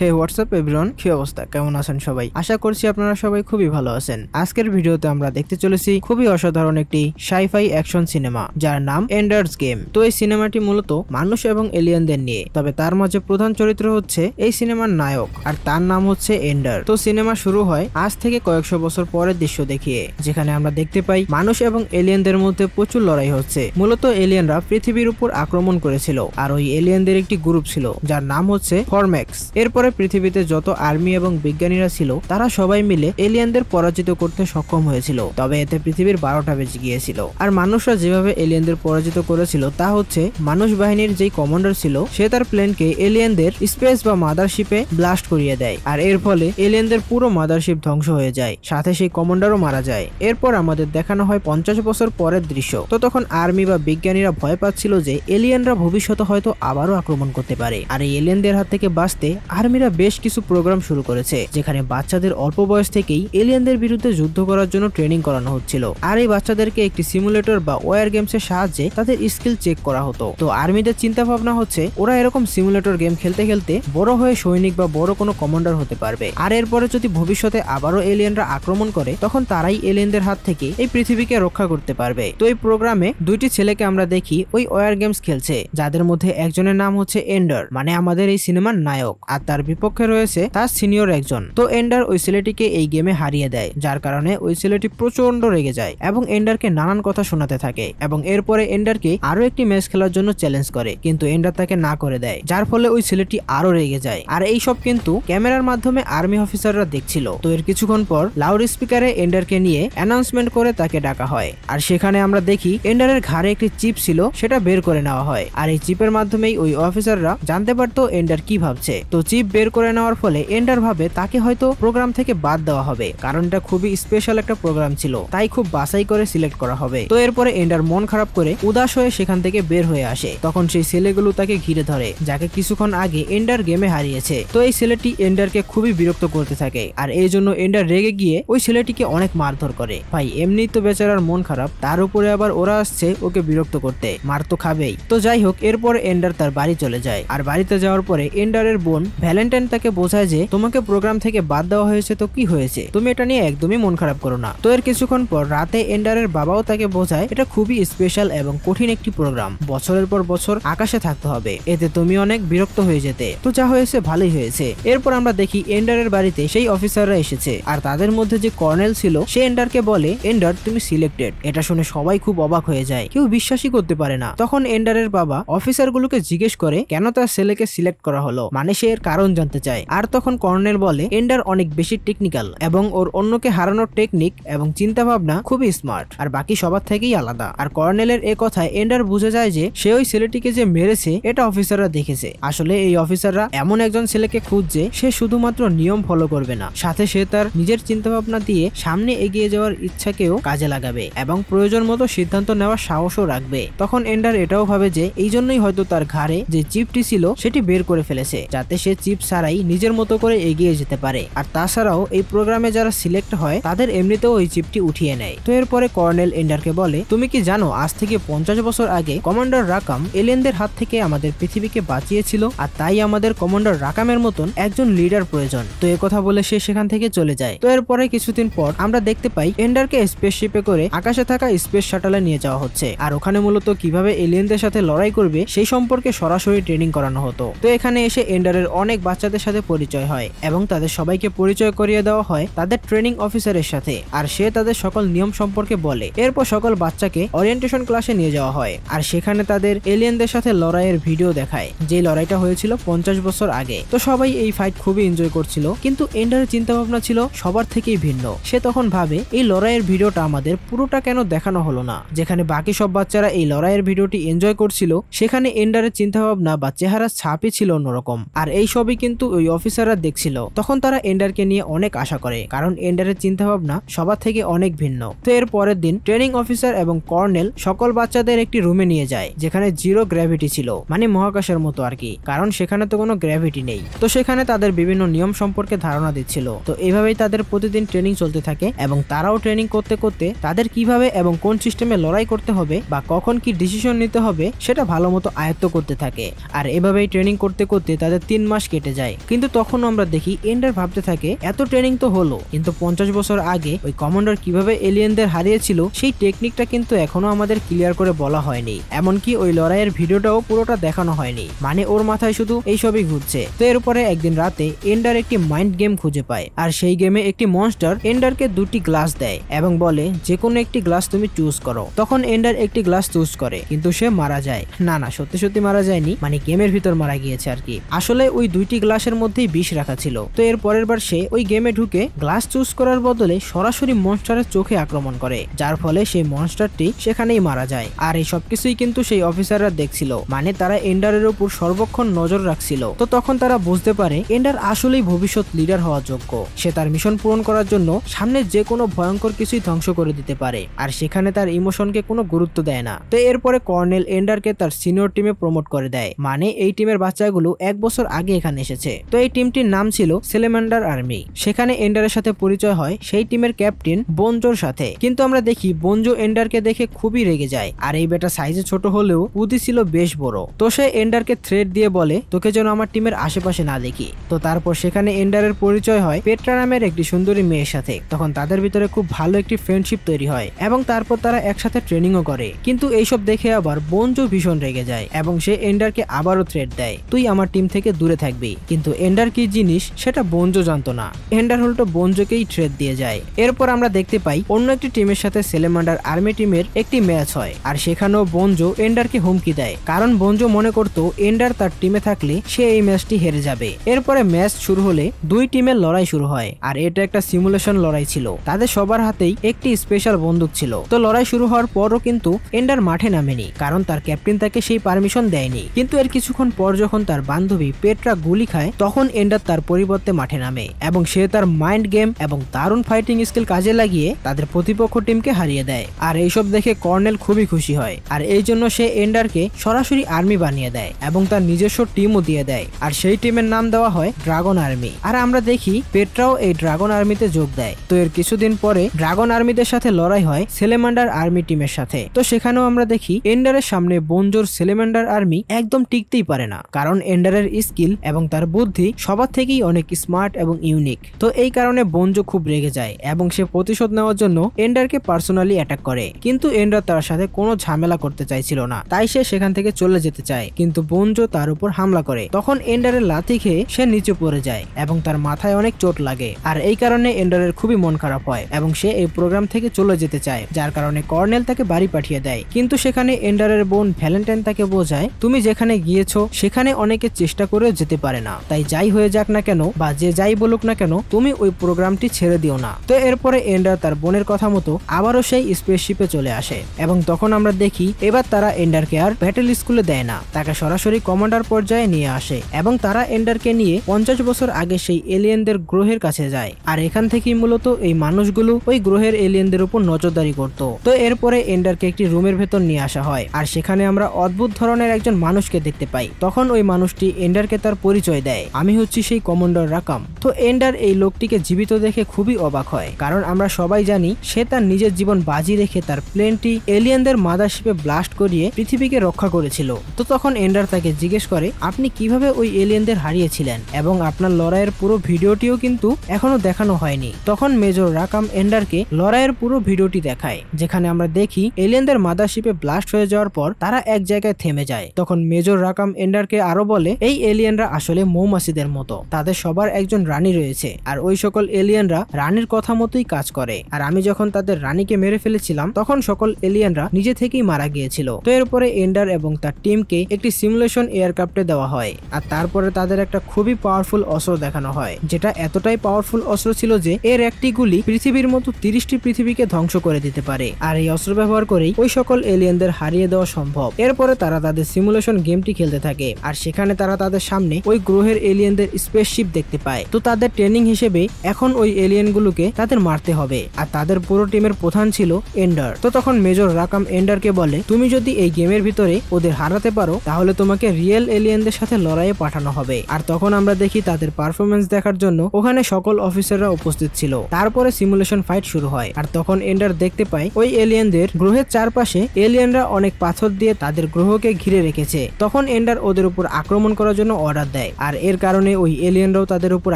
হে WhatsApp everyone, কি অবস্থা, কেমন আছেন সবাই? আশা করছি আপনারা সবাই খুবই ভালো আছেন। আজকের ভিডিওতে আমরা দেখতে চলেছি খুবই অসাধারণ একটি সাইফাই অ্যাকশন সিনেমা যার নাম এন্ডার্স গেম। তো এই সিনেমাটি মূলত মানুষ এবং এলিয়েনদের নিয়ে, তবে তার মাঝে প্রধান চরিত্র হচ্ছে এই সিনেমার নায়ক, আর তার নাম হচ্ছে এন্ডার। তো সিনেমা শুরু হয় আজ থেকে কয়েকশো বছর পরের দৃশ্য দেখিয়ে, যেখানে আমরা দেখতে পাই মানুষ এবং এলিয়েনদের মধ্যে প্রচুর লড়াই হচ্ছে। মূলত এলিয়েনরা পৃথিবীর উপর আক্রমণ করেছিল, আর ওই এলিয়েনদের একটি গ্রুপ ছিল যার নাম হচ্ছে ফরম্যাক্স। এরপরে পৃথিবীতে যত আর্মি এবং বিজ্ঞানীরা ছিল তারা সবাই মিলে এলিয়েনদের পরাজিত করতে সক্ষম হয়েছিল, তবে এতে পৃথিবীর 12টা বেজে গিয়েছিল। আর মানুষরা যেভাবে এলিয়েনদের পরাজিত করেছিল তা হচ্ছে মানুষ বাহিনীর যেই কমান্ডার ছিল সে তার প্লেনকে এলিয়েনদের স্পেস বা মাদারশিপে ব্লাস্ট করিয়ে দেয়, আর এর ফলে এলিয়েনদের পুরো মাদারশিপ ধ্বংস হয়ে যায়, সাথে সেই কমান্ডারও মারা যায়। এরপর আমাদের দেখানো হয় 50 বছর পরের দৃশ্য। তো তখন আর্মি বা বিজ্ঞানীরা ভয় পাচ্ছিল যে এলিয়েনরা ভবিষ্যতে হয়তো আবারও আক্রমণ করতে পারে, আর এই এলিয়েনদের হাত থেকে বাঁচতে আর্মিরা বেশ কিছু প্রোগ্রাম শুরু করেছে, যেখানে বাচ্চাদের অল্প বয়স থেকেই এলিয়েনদের বিরুদ্ধে যুদ্ধ করার জন্য ট্রেনিং করানো হচ্ছিল। আর এই বাচ্চাদেরকে একটি সিমুলেটর বা ওয়ার গেমস এর সাহায্যে তাদের স্কিল চেক করা হতো। তো আর্মিদের চিন্তা ভাবনা হচ্ছে ওরা এরকম সিমুলেটর গেম খেলতে খেলতে বড় হয়ে সৈনিক বা বড় কোনো কমান্ডার হতে পারবে, আর এরপরে যদি ভবিষ্যতে আবারও এলিয়েনরা আক্রমণ করে তখন তারাই এলিয়েনদের হাত থেকে এই পৃথিবীকে রক্ষা করতে পারবে। তো এই প্রোগ্রামে দুইটি ছেলেকে আমরা দেখি ওই ওয়ার গেমস খেলছে, যাদের মধ্যে একজনের নাম হচ্ছে এন্ডার, মানে আমাদের এই সিনেমার নায়ক, আর তার বিপক্ষে রয়েছে তার সিনিয়র একজন। তো এন্ডার ওই ছেলেটিকে এই গেমে হারিয়ে দেয়, যার কারণে ওই ছেলেটি প্রচন্ড রেগে যায় এবং এন্ডারকে নানান কথা শোনাতে থাকে, এবং এরপরে এন্ডারকে আরো একটি ম্যাচ খেলার জন্য চ্যালেঞ্জ করে, কিন্তু এন্ডার তাকে না করে দেয়, যার ফলে ওই ছেলেটি আরো রেগে যায়। আর এই সব কিন্তু ক্যামেরার মাধ্যমে আর্মি অফিসাররা দেখছিল। তো এর কিছুক্ষণ পর লাউড স্পিকারে এন্ডারকে নিয়ে অ্যানাউন্সমেন্ট করে তাকে ডাকা হয়, আর সেখানে আমরা দেখি এন্ডারের ঘাড়ে একটি চিপ ছিল, সেটা বের করে নেওয়া হয়, আর এই চিপের মাধ্যমেই ওই অফিসাররা জানতে পারতো এন্ডার কি ভাবছে। তো চিপ বের করে নেওয়ার ফলে এন্ডার ভাবে তাকে হয়তো প্রোগ্রাম থেকে বাদ দেওয়া হবে, কারণ এটা খুবই স্পেশাল একটা প্রোগ্রাম ছিল, তাই খুব বাছাই করে সিলেক্ট করা হবে। তো এরপরে এন্ডার মন খারাপ করে উদাস হয়ে সেখান থেকে বের হয়ে আসে। তখন সেই ছেলেগুলো তাকে ঘিরে ধরে, যাকে কিছুক্ষণ আগে এন্ডার গেমে হারিয়েছে। তো এই ছেলেটি এন্ডারকে খুবই বিরক্ত করতে থাকে, আর এই জন্য এন্ডার রেগে গিয়ে ওই ছেলেটিকে অনেক মারধর করে। ভাই এমনি তো বেচারার মন খারাপ, তার উপরে আবার ওরা আসছে ওকে বিরক্ত করতে, মার তো খাবেই। তো যাই হোক, এরপরে এন্ডার তার বাড়ি চলে যায়, আর বাড়িতে যাওয়ার পরে এন্ডারের বোন ভ্যালেন্টাইন তাকে বোঝায় যে তোমাকে প্রোগ্রাম থেকে বাদ দেওয়া হয়েছে, তো কি হয়েছে, তুমি এটা নিয়ে একদমই মন খারাপ করো না। তো এর কিছুক্ষণ পর রাতে এন্ডারের বাবাও তাকে বোঝায় এটা খুবই স্পেশাল এবং কঠিন একটি প্রোগ্রাম, বছরের পর বছর আকাশে থাকতে হবে, এতে তুমি অনেক বিরক্ত হয়ে যেতে। তো যা হয়েছে ভালোই হয়েছে। এরপর আমরা দেখি এন্ডারের বাড়িতে সেই অফিসাররা এসেছে, আর তাদের মধ্যে যে কর্নেল ছিল সে এন্ডারকে বলে এন্ডার তুমি সিলেক্টেড। এটা শুনে সবাই খুব অবাক হয়ে যায়, কেউ বিশ্বাসই করতে পারে না। তখন এন্ডারের বাবা অফিসারগুলোকে জিজ্ঞেস করে কেন তার ছেলেকে সিলেক্ট করা হলো, মানে সে এর কারণ জানতে চায়। আর তখন কর্নেল বলে এন্ডার অনেক বেশি টেকনিক্যাল এবং ওর অন্যকে হারানোর টেকনিক এবং চিন্তা ভাবনা খুবই স্মার্ট, আর বাকি সবার থেকেই আলাদা। আর কর্নেলের এ কথায় এন্ডার বুঝে যায় যে সে ওই ছেলেটিকে যে মেরেছে এটা অফিসাররা দেখেছে। আসলে এই অফিসাররা এমন একজন ছেলেকে খুঁজছে সে শুধুমাত্র নিয়ম ফলো করবে না, সাথে সে তার নিজের চিন্তা ভাবনা দিয়ে সামনে এগিয়ে যাওয়ার ইচ্ছাকেও কাজে লাগাবে এবং প্রয়োজন মতো সিদ্ধান্ত নেওয়ার সাহসও রাখবে। তখন এন্ডার এটাও ভাবে যে এই জন্যই হয়তো তার ঘাড়ে যে চিপটি ছিল সেটি বের করে ফেলেছে, যাতে সে চিপ ছাড়াই নিজের মতো করে এগিয়ে যেতে পারে। আর তাছাড়াও এই প্রোগ্রামে যারা সিলেক্ট হয় তাদের এমনিতেও ওই চিপটি উঠিয়ে নেয়। তো এরপরে কর্নেল এন্ডারকে বলে তুমি কি জানো আজ থেকে 50 বছর আগে কমান্ডার রাকাম এলিয়েনদের হাত থেকে আমাদের পৃথিবীকে বাঁচিয়েছিল, আর তাই আমাদের কমান্ডার রাকামের মতন একজন লিডার প্রয়োজন। তো এই কথা বলে সে সেখান থেকে চলে যায়। তো এরপরে কিছুদিন পর আমরা দেখতে পাই এন্ডারকে স্পেসশিপে করে আকাশে থাকা স্পেস শাটলে নিয়ে যাওয়া হচ্ছে, আর ওখানে মূলত কিভাবে এলিয়েনদের সাথে লড়াই করবে সেই সম্পর্কে সরাসরি ট্রেনিং করানো হতো। তো এখানে এসে এন্ডারের অনেক বাচ্চাদের সাথে পরিচয় হয় এবং তাদের সবাইকে পরিচয় করিয়ে দেওয়া হয় তাদের ট্রেনিং অফিসারের সাথে, আর সে তাদের সকল নিয়ম সম্পর্কে বলে। এরপর সকল বাচ্চাকে ওরিয়েন্টেশন ক্লাসে নিয়ে যাওয়া হয়, আর সেখানে তাদের এলিয়েনদের সাথে লড়াইয়ের ভিডিও দেখায়, যে লড়াইটা হয়েছিল 50 বছর আগে। তো সবাই এই ফাইট খুবই এনজয় করছিল, কিন্তু এন্ডারের চিন্তা ভাবনা ছিল সবার থেকেই ভিন্ন। সে তখন ভাবে এই লড়াইয়ের ভিডিওটা আমাদের পুরোটা কেন দেখানো হলো না, যেখানে বাকি সব বাচ্চারা এই লড়াইয়ের ভিডিওটি এনজয় করছিল সেখানে এন্ডারের চিন্তা ভাবনা বা চেহারার ছাপই ছিল অন্যরকম, আর এই সবই কিন্তু ওই অফিসাররা দেখছিল। তখন তারা এন্ডারকে নিয়ে অনেক আশা করে, কারণ এন্ডারের চিন্তা ভাবনা সবার থেকে অনেক ভিন্ন। তো এর পরের দিন ট্রেনিং অফিসার এবং কর্নেল সকল বাচ্চাদের একটি রুমে নিয়ে যায়, যেখানে জিরো গ্র্যাভিটি ছিল, মানে মহাকাশের মতো আর কি, কারণ সেখানে তো কোনো গ্র্যাভিটি নেই। তো সেখানে তাদের বিভিন্ন নিয়ম সম্পর্কে ধারণা দিচ্ছিল। তো এভাবেই তাদের প্রতিদিন ট্রেনিং চলতে থাকে এবং তারাও ট্রেনিং করতে করতে তাদের কিভাবে এবং কোন সিস্টেমে লড়াই করতে হবে বা কখন কি ডিসিশন নিতে হবে সেটা ভালো মতো আয়ত্ত করতে থাকে। আর এভাবেই ট্রেনিং করতে করতে তাদের 3 মাস কেটে করতে যায়। কিন্তু তখন আমরা দেখি এন্ডার ভাবতে থাকে এত ট্রেনিং তো হলো, কিন্তু 50 বছর আগে ওই কমান্ডার কিভাবে এলিয়েনদের হারিয়েছিল সেই টেকনিকটা কিন্তু এখনো আমাদের ক্লিয়ার করে বলা হয়নি। এমনকি ওই লড়াইয়ের ভিডিওটাও পুরোটা দেখানো হয়নি, মানে ওর মাথায় শুধু এইসবই ঘুরছে। তো এরপরে একদিন রাতে এন্ডার একটি মাইন্ড গেম খুঁজে পায়, আর সেই গেমে একটি মনস্টার এন্ডারকে 2টি গ্লাস দেয় এবং বলে যে কোনো একটি গ্লাস তুমি চুজ করো। তখন এন্ডার একটি গ্লাস চুজ করে, কিন্তু সে মারা যায়। না সত্যি সত্যি মারা যায়নি, মানে গেমের ভিতর মারা গিয়েছে আর কি। আসলে ওই 2টি গ্লাসের মধ্যেই বিষ রাখা ছিল। তো এর পরের বার সে ওই গেমে ঢুকে গ্লাস চুজ করার বদলে সরাসরি মনস্টারের চোখে আক্রমণ করে, যার ফলে সেই মনস্টারটি সেখানেই মারা যায়। আর এই সবকিছুই কিন্তু সেই অফিসাররা দেখছিল, মানে তারা এন্ডারের উপর সর্বক্ষণ নজর রাখছিল। তো তখন তারা বুঝতে পারে এন্ডার আসলেই ভবিষ্যৎ লিডার হওয়া যোগ্য। সে তার মিশন পূরণ করার জন্য সামনে যে কোনো ভয়ঙ্কর কিছুই ধ্বংস করে দিতে পারে, আর সেখানে তার ইমোশনকে কোনো গুরুত্ব দেয় না। তো এরপরে কর্নেল এন্ডারকে তার সিনিয়র টিমে প্রমোট করে দেয়, মানে এই টিমের বাচ্চাগুলো 1 বছর আগে এখানে এসেছে। তো এই টিমটির নাম ছিল সেলেমান্ডার আর্মি। সেখানে এন্ডারের সাথে পরিচয় হয় সেই টিমের ক্যাপ্টেন বনজোর সাথে। কিন্তু আমরা দেখি বনজো এন্ডারকে দেখে খুবই রেগে যায়, আর এই বেটা সাইজে ছোট হলেও বুদ্ধি ছিল বেশ বড়। তো সে এন্ডারকে থ্রেট দিয়ে বলে তোকে যেন আমার টিমের আশেপাশে না দেখি। তো তারপর সেখানে এন্ডারের পরিচয় হয় পেট্রা নামের একটি সুন্দরী মেয়ের সাথে। তখন তাদের ভিতরে খুব ভালো একটি ফ্রেন্ডশিপ তৈরি হয় এবং তারপর তারা একসাথে ট্রেনিংও করে। কিন্তু এইসব দেখে আবার বনজো ভীষণ রেগে যায় এবং সে এন্ডারকে আবারও থ্রেট দেয়, তুই আমার টিম থেকে দূরে থাকবি। কিন্তু এন্ডার কি জিনিস সেটা বনজো জানতো না। এন্ডার উল্টো বনজোকেই থ্রেট দিয়ে যায়। এরপর আমরা দেখতে পাই অন্য একটি টিমের সাথে সেলেমান্ডার আর্মি টিমের একটি ম্যাচ হয়, আর সেখানেও বনজো এন্ডারকে হুমকি দেয়, কারণ বনজো মনে করতো এন্ডার তার টিমে থাকলে সে এই ম্যাচটি হেরে যাবে। এরপরে ম্যাচ শুরু হলে 2 টিমের লড়াই শুরু হয়, আর এটা একটা সিমুলেশন লড়াই ছিল। তাদের সবার হাতেই একটি স্পেশাল বন্দুক ছিল। তো লড়াই শুরু হওয়ার পরও কিন্তু এন্ডার মাঠে নামেনি, কারণ তার ক্যাপ্টেন তাকে সেই পারমিশন দেয়নি। কিন্তু এর কিছুক্ষণ পর যখন তার বান্ধবী পেট্রা গুলি খায়, তখন এন্ডার তার পরিবর্তে মাঠে নামে এবং সে তার মাইন্ড গেম এবং দারুণ ফাইটিং স্কিল কাজে লাগিয়ে তাদের প্রতিপক্ষ টিমকে হারিয়ে দেয়। আর এইসব দেখে কর্নেল খুবই খুশি হয়, আর এই জন্য সে এন্ডারকে সরাসরি আর্মি বানিয়ে দেয় এবং তার নিজস্ব টিমও দিয়ে দেয়, আর সেই টিমের নাম দেওয়া হয় ড্রাগন আর্মি। আর আমরা দেখি পেট্রাও এই ড্রাগন আর্মিতে যোগ দেয়। তো এর কিছুদিন পরে ড্রাগন আর্মিদের সাথে লড়াই হয় সেলেমান্ডার আর্মি টিমের সাথে। তো সেখানেও আমরা দেখি এন্ডারের সামনে বনজোর সেলেমান্ডার আর্মি একদম টিকতেই পারে না, কারণ এন্ডারের স্কিল এবং তার বুদ্ধি সবার থেকেই অনেক স্মার্ট এবং ইউনিক। তো এই কারণে বনজো খুব রেগে যায় এবং সে প্রতিশোধ নেওয়ার জন্য এন্ডারকে পার্সোনালি অ্যাটাক করে। কিন্তু এন্ডার তার সাথে কোনো ঝামেলা করতে চাইছিল না, তাই সে সেখান থেকে চলে যেতে চায়। কিন্তু বনজো তার উপর হামলা করে। তখন এন্ডারের লাথি খেয়ে সে নিচে পড়ে যায় এবং তার মাথায় অনেক চোট লাগে। আর এই কারণে এন্ডারের খুবই মন খারাপ হয় এবং সে এই প্রোগ্রাম থেকে চলে যেতে চায়, যার কারণে কর্নেল তাকে বাড়ি পাঠিয়ে দেয়। কিন্তু সেখানে এন্ডারের বোন ভ্যালেন্টাইন তাকে বোঝায় তুমি যেখানে গিয়েছো সেখানে অনেকে চেষ্টা করেও যেতে পারে না, তাই যাই হয়ে যাক না কেন বা যে যাই বলুক না কেন তুমি ওই প্রোগ্রামটি ছেড়ে দিও না। তো এরপরে এন্ডার তার বোনের কথা মতো আবারও সেই স্পেসশিপে চলে আসে এবং তখন আমরা দেখি এবার তারা এন্ডারকে আর ব্যাটেল স্কুলে দেয় না, তাকে সরাসরি কমান্ডার পর্যায়ে নিয়ে আসে এবং তারা এন্ডারকে নিয়ে 50 বছর আগে সেই এলিয়েনদের গ্রহের কাছে যায়। আর এখান থেকেই মূলত এই মানুষগুলো ওই গ্রহের এলিয়েনদের উপর নজরদারি করত। তো এরপরে এন্ডারকে একটি রুমের ভেতর নিয়ে আসা হয়, আর সেখানে আমরা অদ্ভুত ধরনের একজন মানুষকে দেখতে পাই। তখন ওই মানুষটি এন্ডারকে তার পরিচয় দেয়, আমি হচ্ছি সেই কমান্ডার রাকাম। তো এন্ডার এই লোকটিকে জীবিত দেখে খুবই অবাক হয়, কারণ আমরা সবাই জানি সে তার নিজের জীবন বাজি রেখে তার প্লেনটি এলিয়েনদের মাদারশিপে ব্লাস্ট করিয়ে পৃথিবীকে রক্ষা করেছিল। তো তখন এন্ডার তাকে জিজ্ঞেস করে আপনি কিভাবে ওই এলিয়েনদের হারিয়েছিলেন এবং আপনার লড়াইয়ের পুরো ভিডিওটিও কিন্তু এখনো দেখানো হয়নি। তখন মেজর রাকাম এন্ডারকে লড়াইয়ের পুরো ভিডিওটি দেখায়, যেখানে আমরা দেখি এলিয়েনদের মাদারশিপে ব্লাস্ট হয়ে যাওয়ার পর তারা এক জায়গায় থেমে যায়। তখন মেজর রাকাম এন্ডারকে আরো বলে এই এলিয়েনরা আসলে মৌমাছিদের মতো, তাদের সবার একজন রানী রয়েছে, আর ওই সকল এলিয়েনরা রানীর কথা মতোই কাজ করে। আর আমি যখন তাদের রানীকে মেরে ফেলেছিলাম তখন সকল এলিয়েনরা নিজে থেকেই মারা গিয়েছিল। তো এরপরে এন্ডার এবং তার টিমকে একটি সিমুলেশন এয়ারক্রাফটে দেওয়া হয়, আর তারপরে তাদের একটা খুবই পাওয়ারফুল অস্ত্র দেখানো হয়, যেটা এতটাই পাওয়ারফুল অস্ত্র ছিল যে এর একটি গুলি পৃথিবীর মতো 30টি পৃথিবীকে ধ্বংস করে দিতে পারে। আর এই অস্ত্র ব্যবহার করেই ওই সকল এলিয়েনদের হারিয়ে দেওয়া সম্ভব। এরপরে তারা তাদের সিমুলেশন গেমটি খেলতে থাকে, আর সেখানে তারা তাদের সামনে ওই গ্রহের এলিয়েনদের স্পেসশিপ দেখতে পায়। তো তাদের ট্রেনিং হিসেবে এখন ওই এলিয়েনগুলোকে তাদের মারতে হবে, আর তাদের পুরো টিমের প্রধান ছিল এন্ডার। তো তখন মেজর রাকাম এন্ডারকে বলে তুমি যদি এই গেমের ভিতরে ওদের হারাতে পারো তাহলে তোমাকে রিয়েল এলিয়েনদের সাথে লড়াইয়ে পাঠানো হবে। আর তখন আমরা দেখি তাদের পারফরমেন্স দেখার জন্য ওখানে সকল অফিসাররা উপস্থিত ছিল। তারপরে সিমুলেশন ফাইট শুরু হয়, আর তখন এন্ডার দেখতে পায় ওই এলিয়েনদের গ্রহের চারপাশে এলিয়েনরা অনেক পাথর দিয়ে তাদের গ্রহকে ঘিরে রেখেছে। তখন এন্ডার ওদের উপর আক্রমণ করার জন্য অর্ডার দেয়, আর এর কারণে ওই এলিয়েনরাও তাদের উপর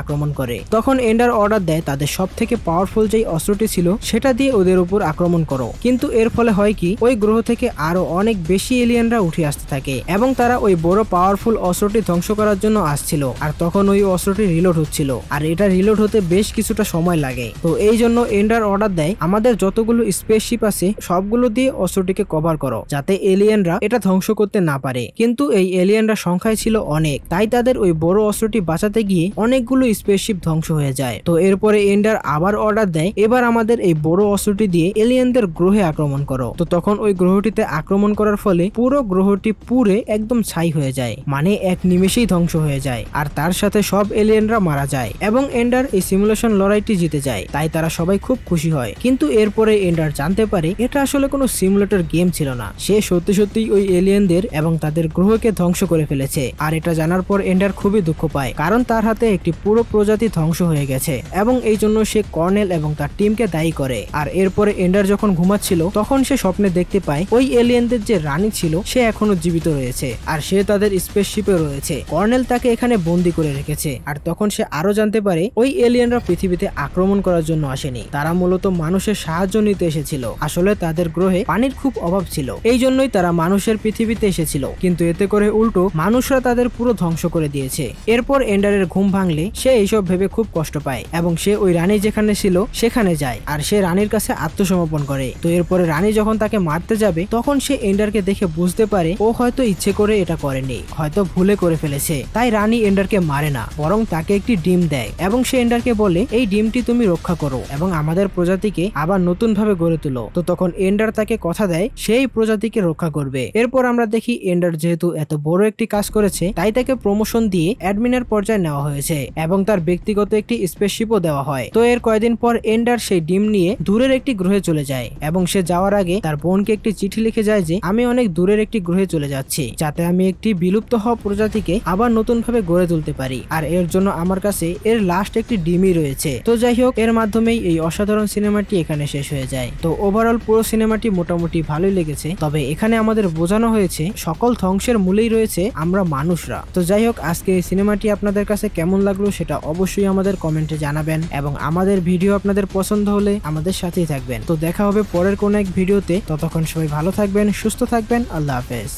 আক্রমণ করে। তখন এন্ডার অর্ডার দেয় তাদের সব থেকে পাওয়ারফুল যেই অস্ত্রটি ছিল সেটা দিয়ে ওদের উপর আক্রমণ করো। কিন্তু এর ফলে হয় কি, ওই গ্রহ থেকে আরো অনেক বেশি এলিয়েনরা উঠে আসতে থাকে এবং তারা ওই বড় পাওয়ারফুল অস্ত্রটি ধ্বংস করার জন্য আসছিল। আর তখন ওই অস্ত্রটি রিলোড হচ্ছিল, আর এটা রিলোড হতে বেশ কিছুটা সময় লাগে। তো এই জন্য এন্ডার অর্ডার দেয় আমাদের যতগুলো স্পেসশিপ আছে সবগুলো দিয়ে অস্ত্রটিকে কভার করো, যাতে এলিয়েনরা এটা ধ্বংস করতে না পারে। কিন্তু এই এলিয়েনরা সংখ্যায় ছিল অনেক, তাই তাদের ওই বড় অস্ত্রটি বাঁচাতে গিয়ে অনেকগুলো স্পেসশিপ ধ্বংস হয়ে যায়। তো এরপরে এন্ডার আবার অর্ডার দেয় এবার আমাদের এই বড় অস্ত্রটি দিয়ে এলিয়েনদের গ্রহে আক্রমণ করো। তো তখন ওই গ্রহটিতে আক্রমণ করার ফলে পুরো গ্রহটি পুড়ে একদম ছাই হয়ে যায়, মানে এক নিমেষেই ধ্বংস হয়ে যায়, আর তার সাথে সব এলিয়েনরা মারা যায় এবং এন্ডার এই সিমুলেশন লড়াইটি জিতে যায়। তাই তারা সবাই খুব খুশি হয়। কিন্তু এরপরে এন্ডার জানতে পারে এটা আসলে কোনো সিমুলেটর গেম ছিল না, সে সত্যি সত্যি ওই এলিয়েনদের এবং তাদের গ্রহকে ধ্বংস করে ফেলেছে। আর এটা জানার পর এন্ডার খুবই দুঃখ পায়, কারণ তার হাতে একটি পুরো প্রজাতি ধ্বংস হয়ে গেছে এবং এই জন্য সে কর্নেল এবং তার টিমকে দায়ী করে। আর এরপরে এন্ডার যখন ঘুমাচ্ছিল তখন সে স্বপ্নে দেখতে পায় ওই এলিয়েনদের যে রানী ছিল সে এখনো জীবিত রয়েছে আর সে তাদের স্পেসশিপে রয়েছে। কর্নেল তাকে এখানে বন্দি করে রেখেছে। আর তখন সে আরো জানতে পারে ওই এলিয়েনরা পৃথিবীতে আক্রমণ করার জন্য আসেনি, তারা মূলত মানুষের সাহায্য নিতে এসেছিল। আসলে তাদের গ্রহে পানির খুব অভাব ছিল, এই জন্যই তারা মানুষের পৃথিবীতে এসেছিল, কিন্তু এতে করে উল্টো মানুষরা তাদের পুরো ধ্বংস করে দিয়েছে। এরপর এন্ডারের ঘুম ভাঙলে সে এইসব ভেবে খুব কষ্ট পায় এবং সে ওই রানী যেখানে ছিল সেখানে যায় আর সে রানীর কাছে আত্মসমর্পণ করে। তো এরপরে রানী যখন তাকে মারতে যাবে তখন সে এন্ডারকে দেখে বুঝতে পারে ও হয়তো ইচ্ছে করে এটা করেনি, হয়তো ভুলে করে ফেলেছে। তাই রানী এন্ডারকে মারে না, বরং তাকে একটি ডিম দেয় এবং সে এন্ডারকে বলে এই ডিমটি তুমি রক্ষা করো এবং আমাদের প্রজাতিকে আবার নতুন ভাবে গড়ে তুলো। তো তখন এন্ডার তাকে কথা দেয় সেই প্রজাতিকে রক্ষা করবে। এরপর আমরা দেখি এন্ডার যেহেতু এত বড় একটি কাজ করেছে তাই তাকে প্রমোশন দিয়ে অ্যাডমিনের পর্যায়ে নেওয়া হয়েছে এবং তার ব্যক্তিগত একটি স্পেসশিপও দেওয়া হয়। তো এর কয়েকদিন পর এন্ডার সেই ডিম নিয়ে দূরের একটি গ্রহে চলে যায় এবং সে যাওয়ার আগে তার বোনকে একটি চিঠি লিখে যায় যে আমি অনেক দূরের একটি গ্রহে চলে যাচ্ছি, যাতে আমি একটি বিলুপ্ত হওয়া প্রজাতিকে আবার নতুন ভাবে গড়ে তুলতে পারি, আর এর জন্য আমার কাছে এর লাস্ট একটি ডিমই রয়েছে। তো যাই হোক, এর মাধ্যমেই এই অসাধারণ সিনেমাটি এখানে শেষ হয়ে যায়। তো ওভারঅল পুরো সিনেমাটি মোটামুটি ভালোই লেগেছে, তবে এখানে আমাদের বোঝানো হয়েছে সকল ধ্বংসের মূলেই রয়েছে আমরা মানুষরা। তো যাই হোক, আজকে এই সিনেমাটি আপনাদের কাছে কেমন লাগলো সেটা অবশ্যই আমাদের কমেন্টে জানাবেন এবং আমাদের ভিডিও আপনাদের পছন্দ হলে আমাদের সাথেই থাকবেন। তো দেখা হবে পরের কোন এক ভিডিওতে, ততক্ষণ সবাই ভালো থাকবেন, সুস্থ থাকবেন, আল্লাহ হাফেজ।